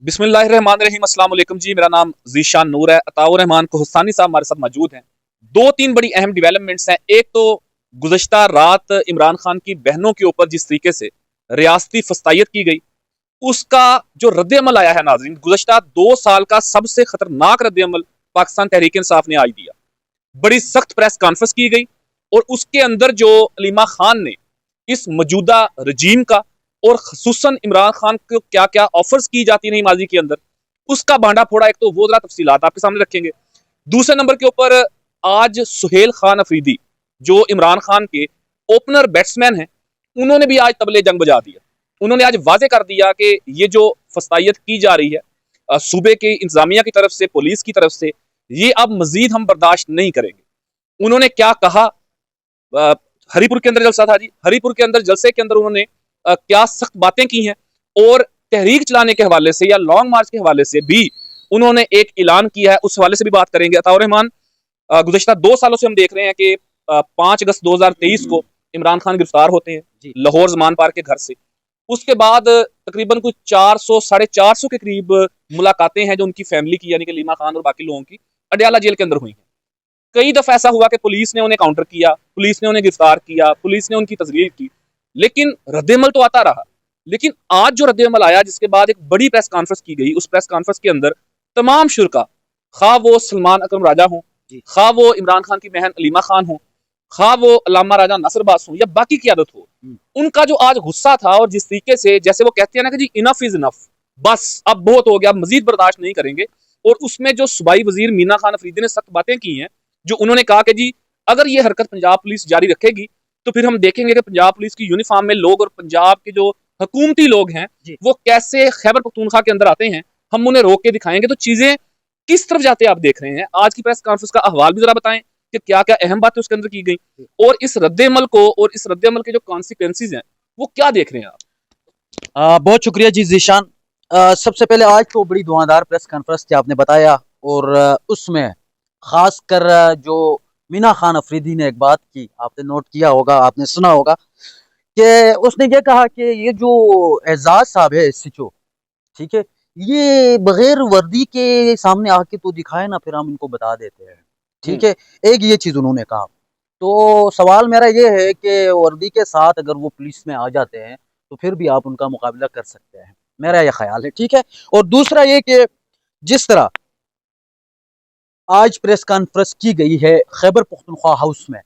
बिस्मिल्लाहिर्रहमानिर्रहीम। अस्सलाम वालेकुम जी, मेरा नाम ज़ीशान नूर है। अताउर रहमान कोहस्तानी साहब हमारे साथ मौजूद हैं। दो तीन बड़ी अहम डेवलपमेंट्स हैं। एक तो गुज़श्ता रात इमरान खान की बहनों के ऊपर जिस तरीके से रियासती फस्तायत की गई, उसका जो रद्द-ए-अमल आया है नाज़रीन, गुज़श्ता 2 साल का सबसे खतरनाक रद्द-ए-अमल पाकिस्तान तहरीक-ए-इंसाफ ने आज दिया। बड़ी सख्त प्रेस कॉन्फ्रेंस की गई और उसके अंदर जो अलीमा खान ने इस मौजूदा रजीम का और खसूसन इमरान खान को क्या क्या ऑफर्स की जाती रही माजी के अंदर, उसका भांडा फोड़ा। एक तो वो जरा तफसीलात आपके सामने रखेंगे। दूसरे नंबर के ऊपर आज सुहेल खान अफरीदी जो इमरान खान के ओपनर बैट्समैन हैं, उन्होंने भी आज तबले जंग बजा दिया। उन्होंने आज वाजे कर दिया कि ये जो फस्तायत की जा रही है सूबे के इंतजामिया की तरफ से, पुलिस की तरफ से, ये अब मजीद हम बर्दाश्त नहीं करेंगे। उन्होंने क्या कहा, हरीपुर के अंदर जलसा था जी, हरीपुर के अंदर जलसे के अंदर उन्होंने क्या सख्त बातें की हैं और तहरीक चलाने के हवाले से या लॉन्ग मार्च के हवाले से भी उन्होंने एक ऐलान किया है, उस हवाले से भी बात करेंगे। अताउर रहमान, गुज़श्ता 2 सालों से हम देख रहे हैं कि 5 अगस्त 2023 को इमरान खान गिरफ्तार होते हैं लाहौर जमान पार्क के घर से। उसके बाद तकरीबन कुछ 400 साढ़े 400 के करीब मुलाकातें हैं जो उनकी फैमिली की, यानी कि लीमा खान और बाकी लोगों की अडयाला जेल के अंदर हुई हैं। कई दफा ऐसा हुआ कि पुलिस ने उन्हें काउंटर किया, पुलिस ने उन्हें गिरफ्तार किया, पुलिस ने उनकी तस्लील की, लेकिन रद्द-ए-अमल तो आता रहा। लेकिन आज जो रद्द-ए-अमल आया, जिसके बाद एक बड़ी प्रेस कॉन्फ्रेंस की गई, उस प्रेस कॉन्फ्रेंस के अंदर तमाम शुरका, खा वो सलमान अकरम राजा हों, खा वो इमरान खान की बहन अलीमा खान हो, खा वो अल्लामा राजा नासिर बास हो या बाकी क़यादत हो, उनका जो आज गुस्सा था और जिस तरीके से, जैसे वो कहते हैं ना कि जी इनफ इज इनफ, बस अब बहुत हो गया, मजीद बर्दाश्त नहीं करेंगे। और उसमें जो सूबाई वजीर मीना खान अफरीदी ने सख्त बातें की हैं, जो उन्होंने कहा कि जी अगर ये हरकत पंजाब पुलिस जारी रखेगी तो फिर हम देखेंगे कि पंजाब पुलिस की यूनिफॉर्म में लोग और पंजाब के जो हुकूमती लोग हैं वो कैसे खैबर पख्तूनख्वा के अंदर आते हैं, हम उन्हें रोक के दिखाएंगे। तो चीजें किस तरफ जाते आप देख रहे हैं। आज की प्रेस कॉन्फ्रेंस का अहवाल भी जरा बताएं कि क्या क्या अहम बातें उसके अंदर की गई और इस रद्द-ए-अमल को और इस रद्द-ए-अमल के जो कॉन्सिक्वेंसेज हैं वो क्या देख रहे हैं आप। बहुत शुक्रिया जी ज़ीशान। सबसे पहले आज तो बड़ी धुआंधार प्रेस कॉन्फ्रेंस थी, आपने बताया, और उसमें खासकर जो मीना खान अफरीदी ने एक बात की, आपने नोट किया होगा, आपने सुना होगा कि उसने ये कहा कि ये जो एजाज साहब है एसएचओ, ठीक है, ये बगैर वर्दी के सामने आके तो दिखाए ना, फिर हम इनको बता देते हैं, ठीक है। एक ये चीज उन्होंने कहा। तो सवाल मेरा ये है कि वर्दी के साथ अगर वो पुलिस में आ जाते हैं तो फिर भी आप उनका मुकाबला कर सकते हैं, मेरा यह ख्याल है, ठीक है। और दूसरा ये कि जिस तरह आज प्रेस कॉन्फ्रेंस की गई है खैबर पख्तूनख्वा हाउस में,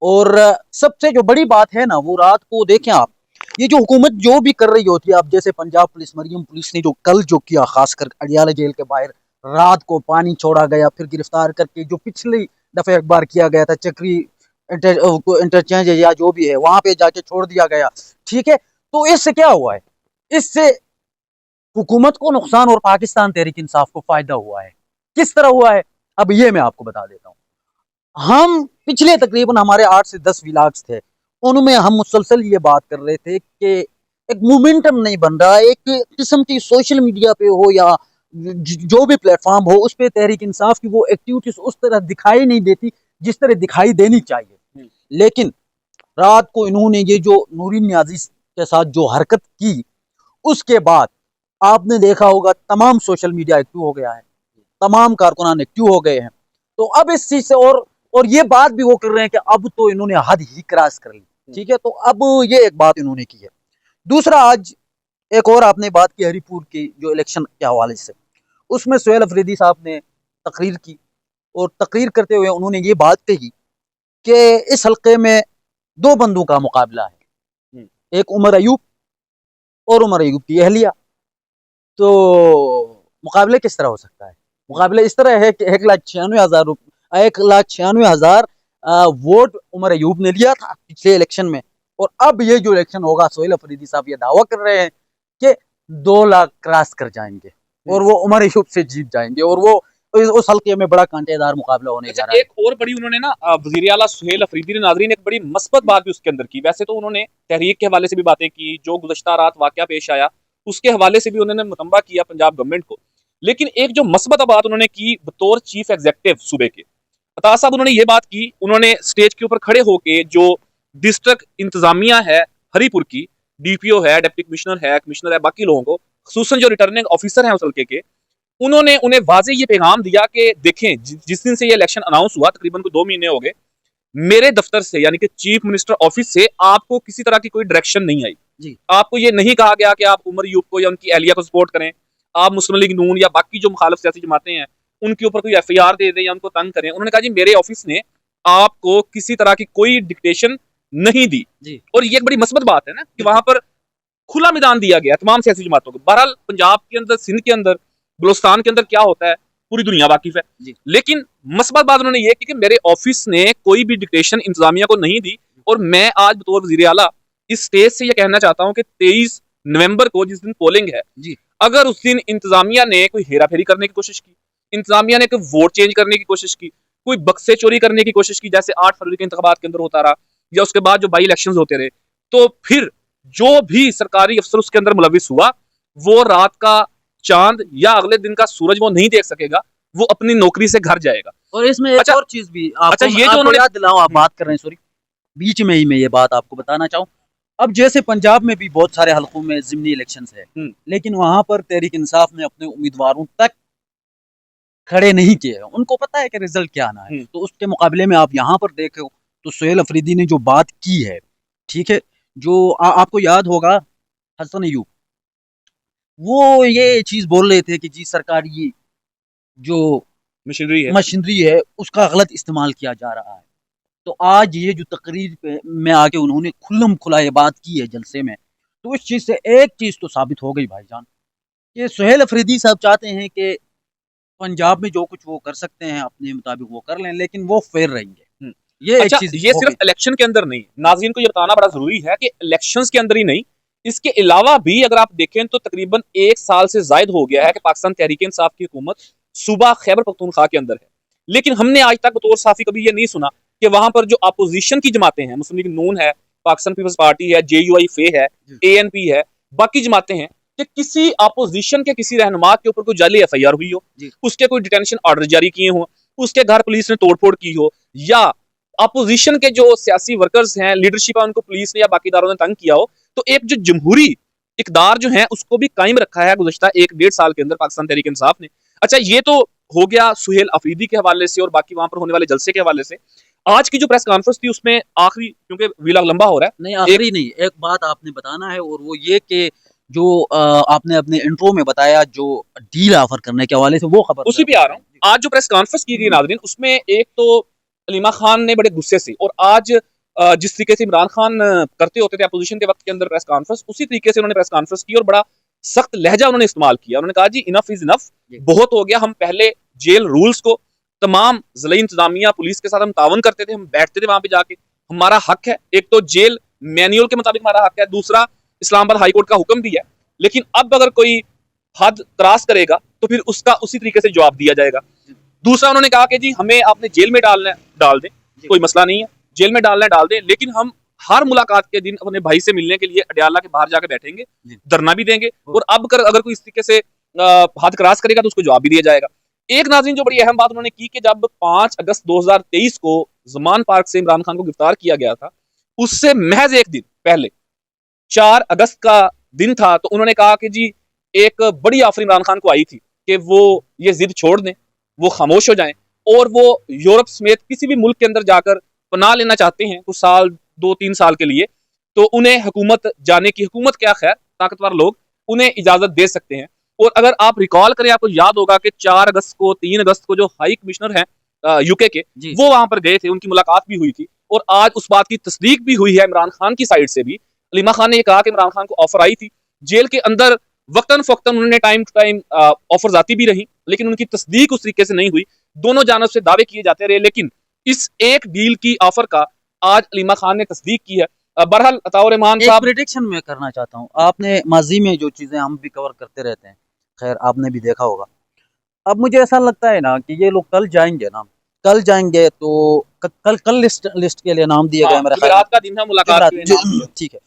और सबसे जो बड़ी बात है ना, वो रात को देखें आप, ये जो हुकूमत जो भी कर रही होती है, अब जैसे पंजाब पुलिस, मरियम पुलिस ने जो कल जो किया, खासकर अडियाला जेल के बाहर रात को पानी छोड़ा गया, फिर गिरफ्तार करके जो पिछली दफे एक बार किया गया था चक्री इंटरचेंज या जो भी है, वहां पे जाके छोड़ दिया गया, ठीक है। तो इससे क्या हुआ है? इससे हुकूमत को नुकसान और पाकिस्तान तहरीक इंसाफ को फायदा हुआ है। किस तरह हुआ है, अब ये मैं आपको बता देता हूँ। हम पिछले तकरीबन हमारे 8 से 10 व्लॉग्स थे, उनमें हम मुसलसल ये बात कर रहे थे कि एक मोमेंटम नहीं बन रहा, एक किस्म की सोशल मीडिया पे हो या जो भी प्लेटफॉर्म हो, उस पर तहरीक इंसाफ की वो एक्टिविटीज उस तरह दिखाई नहीं देती जिस तरह दिखाई देनी चाहिए। लेकिन रात को इन्होंने ये जो नूरीन नियाज़ी के साथ जो हरकत की, उसके बाद आपने देखा होगा तमाम सोशल मीडिया एक्टिव हो गया है, तमाम कारकुनान एक्टिव हो गए हैं। तो अब इस चीज से और ये बात भी वो कर रहे हैं कि अब तो इन्होंने हद ही क्रॉस कर ली, ठीक है। तो अब ये एक बात इन्होंने की है। दूसरा, आज एक और आपने बात की हरीपुर की जो इलेक्शन के हवाले से, उसमें सुहेल अफरीदी साहब ने तकरीर की, और तकरीर करते हुए उन्होंने ये बात कही कि इस हल्के में 2 बंदों का मुकाबला है, एक उमर अयूब और उमर अयूब की अहलिया। तो मुकाबले किस तरह हो सकता है? मुकाबले इस तरह है कि 1,96,000 वोट उमर अयूब ने लिया था पिछले इलेक्शन में, और अब ये जो इलेक्शन होगा, सुहेल अफरीदी साहब ये दावा कर रहे हैं कि 2 लाख क्रॉस कर जाएंगे और वो उमर अयूब से जीत जाएंगे, और वो उस हल्के में बड़ा कांटेदार मुकाबला होने जा रहा है। एक और बड़ी उन्होंने ना वजीर आला सुहेल अफरीदी ने नाजरीन एक बड़ी मस्बत बात भी उसके अंदर की। वैसे तो उन्होंने तहरीक के हवाले से भी बातें की, जो गुज़श्ता रात वाकया पेश आया उसके हवाले से भी उन्होंने मुतंबा किया पंजाब गवर्नमेंट को, लेकिन एक जो मस्बत बात उन्होंने की बतौर चीफ एग्जीक्यूटिव सूबे के, अता साहब उन्होंने ये बात की, उन्होंने स्टेज के ऊपर खड़े होकर जो डिस्ट्रिक्ट इंतजामिया है हरीपुर की, डीपीओ है, डिप्टी कमिश्नर है, बाकी लोगों को खुसूसन जो रिटर्निंग ऑफिसर हैं उस हल्के के, उन्होंने उन्हें वाजे ये पैगाम दिया कि देखें, जिस दिन से ये इलेक्शन अनाउंस हुआ, तकरीबन को 2 महीने हो गए, मेरे दफ्तर से यानी कि चीफ मिनिस्टर ऑफिस से आपको किसी तरह की कोई डायरेक्शन नहीं आई जी। आपको ये नहीं कहा गया कि आप उमर यूब को या उनकी एहलिया को सपोर्ट करें, आप मुस्लिम लीग नून या बाकी जो मुखालिफ सियासी जमातें हैं उनके ऊपर कोई एफआईआर दे दें या उनको तंग करें। उन्होंने कहा जी मेरे ऑफिस ने आपको किसी तरह की कोई डिक्टेशन नहीं दी जी। और ये एक बड़ी मस्बत बात है ना कि वहां पर खुला मैदान दिया गया तमाम सियासी जमातों को। बहरहाल पंजाब के अंदर, सिंध के अंदर, बलोचिस्तान के अंदर क्या होता है पूरी दुनिया वाकिफ है, लेकिन मस्बत बात उन्होंने ये की कि मेरे ऑफिस ने कोई भी डिक्टेशन इंतजामिया को नहीं दी और मैं आज बतौर वजीर आला इस स्टेज से यह कहना चाहता हूं कि 23 नवंबर को जिस दिन पोलिंग है जी। अगर उस दिन इंतजामिया ने कोई हेरा फेरी करने की कोशिश की, इंतजामिया ने कोई वोट चेंज करने की कोशिश की, कोई बक्से चोरी करने की कोशिश की जैसे 8 फरवरी के इंतखाबात के अंदर होता रहा या उसके बाद जो बाई इलेक्शंस होते रहे, तो फिर जो भी सरकारी अफसर उसके अंदर मुलविस हुआ वो रात का चांद या अगले दिन का सूरज वो नहीं देख सकेगा, वो अपनी नौकरी से घर जाएगा। और इसमें एक और चीज भी अच्छा, ये जो उन्होंने याद दिलाऊं, आप बात कर रहे हैं, सॉरी बीच में ही मैं ये बात आपको बताना चाहूँ। अब जैसे पंजाब में भी बहुत सारे हलकों में जिमनी इलेक्शंस है, लेकिन वहां पर तहरीक इंसाफ ने अपने उम्मीदवारों तक खड़े नहीं किए, उनको पता है कि रिजल्ट क्या आना है। तो उसके मुकाबले में आप यहाँ पर देखो तो सुहेल अफरीदी ने जो बात की है, ठीक है, जो आपको याद होगा हसन अयूब, वो ये चीज बोल रहे थे कि जी सरकारी जो मशीनरी है उसका गलत इस्तेमाल किया जा रहा है। तो आज ये जो तकरीर पे में आके उन्होंने खुल्लम खुला ये बात की है जलसे में, तो इस चीज से एक चीज तो साबित हो गई भाईजान कि सुहेल अफरीदी साहब चाहते हैं कि पंजाब में जो कुछ वो कर सकते हैं अपने मुताबिक वो कर लें, लेकिन वो फेर रहेंगे। ये अच्छा, एक चीज ये सिर्फ इलेक्शन के अंदर नहीं, नाज़रीन को ये बताना बड़ा जरूरी है कि इलेक्शंस के अंदर ही नहीं, इसके अलावा भी अगर आप देखें तो तकरीबन 1 साल से जायद हो गया है कि पाकिस्तान तहरीक इंसाफ की हुकूमत सूबा खैबर पख्तूनख्वा के अंदर है, लेकिन हमने आज तक बतौर साफी कभी ये नहीं सुना कि वहां पर जो अपोजिशन की जमातें हैं, मुस्लिम लीग नून है, पाकिस्तान पीपल्स पार्टी है, JUIF है, ANP है, बाकी जमातें हैं, कि किसी अपोजिशन के किसी रहनुमा के ऊपर कोई जाली FIR हुई हो, उसके कोई डिटेंशन ऑर्डर जारी किए हो, उसके घर पुलिस ने तोड़फोड़ की हो, या अपोजिशन के जो सियासी वर्कर्स हैं, लीडरशिप है, उनको पुलिस ने या बाकी इदारों ने तंग किया हो, तो एक जो जमहूरी इकदार जो है उसको भी कायम रखा है गुज़श्ता 1-1.5 साल के अंदर पाकिस्तान तहरीक इंसाफ ने। अच्छा, ये तो हो गया सुहेल अफरीदी के हवाले से और बाकी वहां पर होने वाले जलसे के हवाले से। आज की जो प्रेस कॉन्फ्रेंस थी उसमें आखिरी, क्योंकि व्लॉग लंबा हो रहा है, नहीं आखिरी नहीं, एक बात आपने बताना है और वो ये कि जो आपने अपने इंट्रो में बताया जो डील ऑफर करने के हवाले से, वो खबर उसी पे आ रहा हूँ। आज जो प्रेस कॉन्फ्रेंस की गई नाज़रीन, उसमें एक तो अलीमा खान ने बड़े गुस्से से, और आज जिस तरीके से इमरान खान करते होते थे अपोजिशन के वक्त के अंदर प्रेस कॉन्फ्रेंस, उसी तरीके से उन्होंने प्रेस कॉन्फ्रेंस की और बड़ा सख्त लहजा उन्होंने इस्तेमाल किया। उन्होंने कहा जी इनफ इज इनफ, बहुत हो गया। हम पहले जेल रूल्स को तमाम ज़िला इंतजामिया पुलिस के साथ हम तावन करते थे, हम बैठते थे वहां पे जाके, हमारा हक है, एक तो जेल मैनुअल के मुताबिक हमारा हक है, दूसरा इस्लामाबाद हाई कोर्ट का हुक्म भी है, लेकिन अब अगर कोई हद क्रॉस करेगा तो फिर उसका उसी तरीके से जवाब दिया जाएगा। दूसरा उन्होंने कहा कि जी हमें आपने जेल में डालना है डाल दें, कोई मसला नहीं है, जेल में डालना है डाल दें, लेकिन हम हर मुलाकात के दिन अपने भाई से मिलने के लिए अडयाला के बाहर जाकर बैठेंगे, धरना भी देंगे, और अब अगर कोई इस तरीके से हद क्रॉस करेगा तो उसको जवाब भी दिया जाएगा। एक नाज़रीन जो बड़ी अहम बात उन्होंने की कि जब 5 अगस्त 2023 को ज़मान पार्क से इमरान खान को गिरफ्तार किया गया था, उससे महज एक दिन पहले 4 अगस्त का दिन था, तो उन्होंने कहा कि जी एक बड़ी ऑफर इमरान खान को आई थी कि वो ये जिद छोड़ दें, वो खामोश हो जाएं, और वो यूरोप समेत किसी भी मुल्क के अंदर जाकर पनाह लेना चाहते हैं कुछ साल, 2-3 साल के लिए, तो उन्हें हुकूमत जाने की, हुकूमत क्या खैर ताकतवर लोग उन्हें इजाजत दे सकते हैं। और अगर आप रिकॉल करें, आपको याद होगा कि 4 अगस्त को 3 अगस्त को जो हाई कमिश्नर हैं यूके के, वो वहां पर गए थे, उनकी मुलाकात भी हुई थी, और आज उस बात की तस्दीक भी हुई है इमरान खान की साइड से भी। अलीमा खान ने यह कहा कि इमरान खान को ऑफर आई थी, जेल के अंदर वक्तन फक्तन उन्होंने टाइम टू टाइम ऑफर्स आती भी रही, लेकिन उनकी तस्दीक उस तरीके से नहीं हुई, दोनों जानब से दावे किए जाते रहे, लेकिन इस एक डील की ऑफर का आज अलीमा खान ने तस्दीक की है। बहरहाल अताउर रहमान साहब, प्रेडिक्शन में करना चाहता हूँ, आपने माजी में जो चीजें हम भी कवर करते रहते हैं, खैर आपने भी देखा होगा, अब मुझे ऐसा लगता है ना कि ये लोग कल जाएंगे ना, कल जाएंगे तो कल लिस्ट के लिए नाम दिया गया मेरे ख्याल रात का दिन है मुलाकात, ठीक है,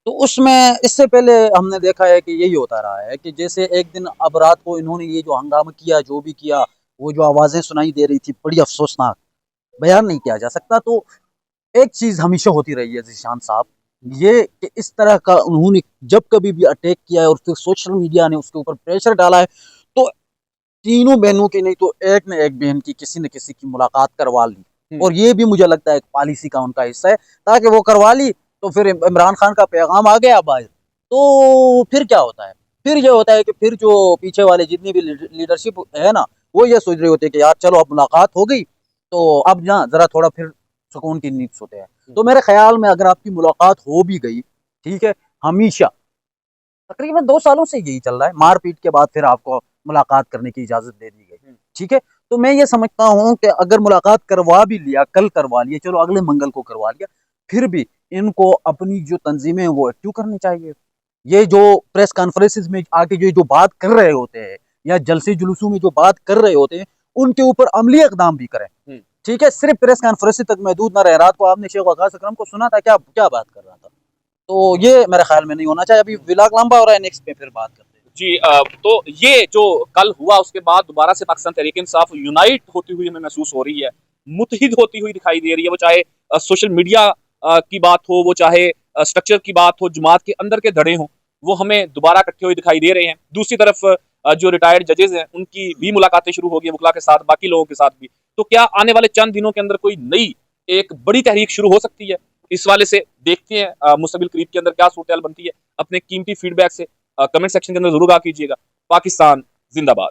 तो उसमें इससे पहले हमने देखा है कि यही होता रहा है कि जैसे एक दिन अब रात को इन्होंने ये जो हंगामा किया, जो भी किया, वो जो आवाजें सुनाई दे रही थी बड़ी अफसोसनाक, बयान नहीं किया जा सकता। तो एक चीज हमेशा होती रही है ज़ीशान साहब ये कि इस तरह का उन्होंने जब कभी भी अटैक किया है और फिर सोशल मीडिया ने उसके ऊपर प्रेशर डाला है, तो तीनों बहनों की नहीं तो एक न एक बहन की किसी न किसी की मुलाकात करवा ली। और ये भी मुझे लगता है एक पॉलिसी का उनका हिस्सा है, ताकि वो करवा ली तो फिर इमरान खान का पैगाम आ गया बाहर, तो फिर क्या होता है, फिर ये होता है कि फिर जो पीछे वाले जितनी भी लीडरशिप है ना, वो ये सोच रहे होते हैं कि यार चलो अब मुलाकात हो गई, तो अब ना जरा थोड़ा फिर सुकून की नींद सोते हैं। तो मेरे ख्याल में अगर आपकी मुलाकात हो भी गई, ठीक है, हमेशा तकरीबन 2 सालों से यही चल रहा है, मारपीट के बाद फिर आपको मुलाकात करने की इजाजत दे दी गई, ठीक है। तो मैं ये समझता हूँ कि अगर मुलाकात करवा भी लिया, कल करवा लिया, चलो अगले मंगल को करवा लिया, फिर भी इनको अपनी जो तंजीमें हैं वो एक्टिव करनी चाहिए। ये जो प्रेस कॉन्फ्रेंसिस में आके जो जो बात कर रहे होते हैं या जलसे जुलूसों में जो बात कर रहे होते हैं, उनके ऊपर अमली इकदाम भी करें, ठीक है। सिर्फ प्रेस कॉन्फ्रेंस तक महदूद ना रहे। रात को आपने शेख वकास अकरम को सुना था, क्या क्या बात कर रहा था, तो ये मेरे ख्याल में नहीं होना चाहिए। अभी व्लॉग लंबा हो रहा है, नेक्स्ट पे फिर बात करते हैं। जी तो ये जो कल हुआ उसके बाद दोबारा से पाकिस्तान तहरीक इंसाफ यूनाइट होती हुई हमें महसूस हो रही है, मुत्तहिद होती हुई दिखाई दे रही है। वो चाहे सोशल मीडिया की बात हो, वो चाहे स्ट्रक्चर की बात हो, जमात के अंदर के धड़े हों, वो हमें दोबारा इकट्ठे हुए दिखाई दे रहे हैं। दूसरी तरफ जो रिटायर्ड जजेस हैं उनकी भी मुलाकातें शुरू हो गई वकला के साथ, बाकी लोगों के साथ भी। तो क्या आने वाले चंद दिनों के अंदर कोई नई एक बड़ी तहरीक शुरू हो सकती है? इस वाले से देखते हैं मुस्तबिल करीब के अंदर क्या सूरत बनती है। अपने कीमती फीडबैक से कमेंट सेक्शन के अंदर जरूर आ कीजिएगा। पाकिस्तान जिंदाबाद।